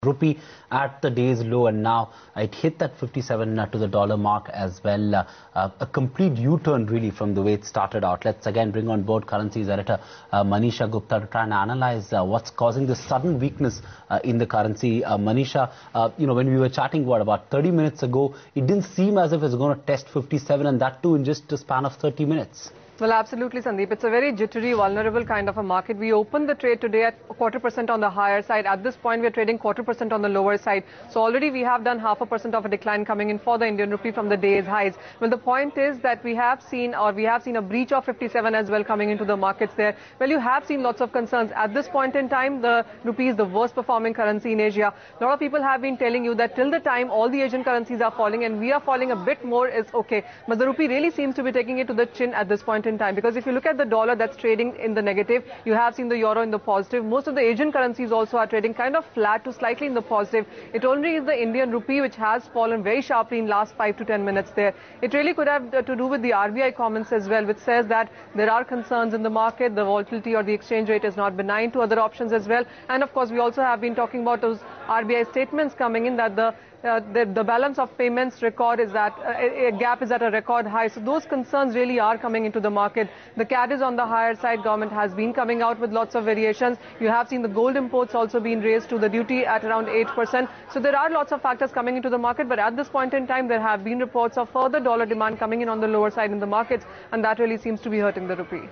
Rupee at the day's low, and now it hit that 57 to the dollar mark as well. A complete U-turn really from the way it started out. Let's again bring on board currencies editor Manisha Gupta to try and analyze what's causing this sudden weakness in the currency. Manisha, when we were chatting about 30 minutes ago, it didn't seem as if it's going to test 57, and that too in just a span of 30 minutes. Well, absolutely, Sandeep. It's a very jittery, vulnerable kind of a market. We opened the trade today at 0.25% on the higher side. At this point, we're trading 0.25% on the lower side. So already we have done 0.5% of a decline coming in for the Indian rupee from the day's highs. Well, the point is that we have seen a breach of 57 as well coming into the markets there. Well, you have seen lots of concerns. At this point in time, the rupee is the worst performing currency in Asia. A lot of people have been telling you that till the time all the Asian currencies are falling and we are falling a bit more is okay. But the rupee really seems to be taking it to the chin at this point in time, because if you look at the dollar, that's trading in the negative. You have seen the euro in the positive. Most of the Asian currencies also are trading kind of flat to slightly in the positive. It only is the Indian rupee which has fallen very sharply in last 5 to 10 minutes there. It really could have to do with the RBI comments as well, which says that there are concerns in the market. The volatility or the exchange rate is not benign to other options as well. And of course, we also have been talking about those RBI statements coming in that the balance of payments record is that a gap is at a record high. So those concerns really are coming into the market. The CAD is on the higher side. Government has been coming out with lots of variations. You have seen the gold imports also being raised to the duty at around 8%. So there are lots of factors coming into the market. But at this point in time, there have been reports of further dollar demand coming in on the lower side in the markets. And that really seems to be hurting the rupee.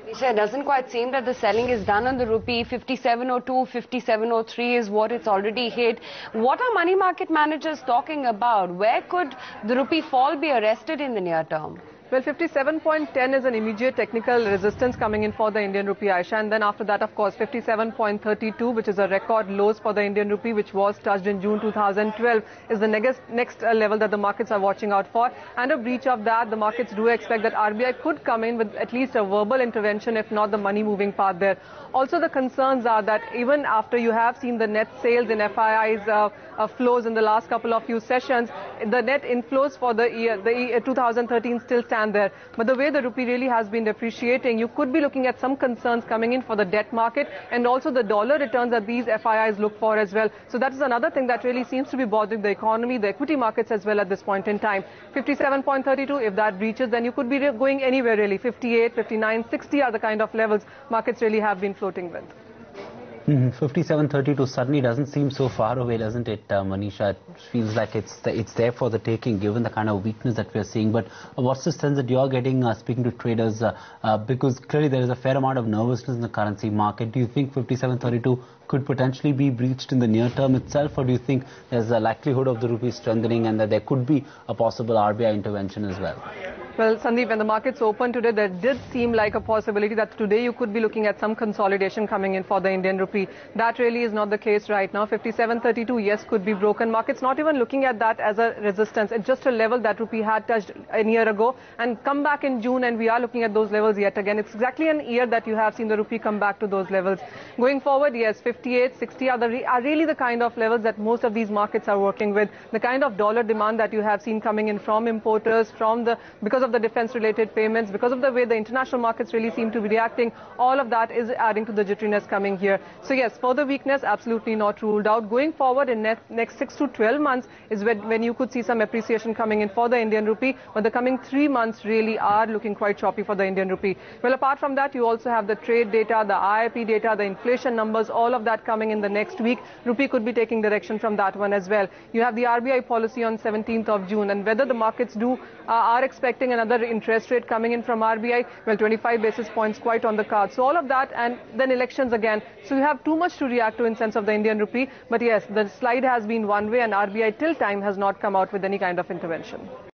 It doesn't quite seem that the selling is done on the rupee. 57.02, 57.03 is what it's already hit. What are money market managers talking about? Where could the rupee fall be arrested in the near term? Well, 57.10 is an immediate technical resistance coming in for the Indian rupee, Aisha. And then after that, of course, 57.32, which is a record lows for the Indian rupee, which was touched in June 2012, is the next level that the markets are watching out for. And a breach of that, the markets do expect that RBI could come in with at least a verbal intervention, if not the money moving part there. Also, the concerns are that even after you have seen the net sales in FII's flows in the last couple of few sessions, the net inflows for the year 2013 still stand there. But the way the rupee really has been depreciating, you could be looking at some concerns coming in for the debt market and also the dollar returns that these FIIs look for as well. So that is another thing that really seems to be bothering the economy, the equity markets as well at this point in time. 57.32, if that breaches, then you could be going anywhere really. 58, 59, 60 are the kind of levels markets really have been floating with. 57.32 suddenly doesn't seem so far away, doesn't it, Manisha? It feels like it's there for the taking, given the kind of weakness that we're seeing. But what's the sense that you're getting speaking to traders? Because clearly there is a fair amount of nervousness in the currency market. Do you think 57.32 could potentially be breached in the near term itself, or do you think there's a likelihood of the rupee strengthening and that there could be a possible RBI intervention as well? Well, Sandeep, when the markets opened today, there did seem like a possibility that today you could be looking at some consolidation coming in for the Indian rupee. That really is not the case right now. 57.32, yes, could be broken. Markets not even looking at that as a resistance. It's just a level that rupee had touched a year ago and come back in June, and we are looking at those levels yet again. It's exactly an year that you have seen the rupee come back to those levels. Going forward, yes, 58, 60 are really the kind of levels that most of these markets are working with. The kind of dollar demand that you have seen coming in from importers, because of the defense-related payments, because of the way the international markets really seem to be reacting, all of that is adding to the jitteriness coming here. So yes, further weakness absolutely not ruled out. Going forward in next 6 to 12 months is when you could see some appreciation coming in for the Indian rupee, but the coming 3 months really are looking quite choppy for the Indian rupee. Well, apart from that, you also have the trade data, the IIP data, the inflation numbers, all of that coming in the next week. Rupee could be taking direction from that one as well. You have the RBI policy on 17th of June, and whether the markets are expecting another interest rate coming in from RBI, well, 25 basis points quite on the card. So all of that, and then elections again. So you have too much to react to in sense of the Indian rupee. But yes, the slide has been one way, and RBI till time has not come out with any kind of intervention.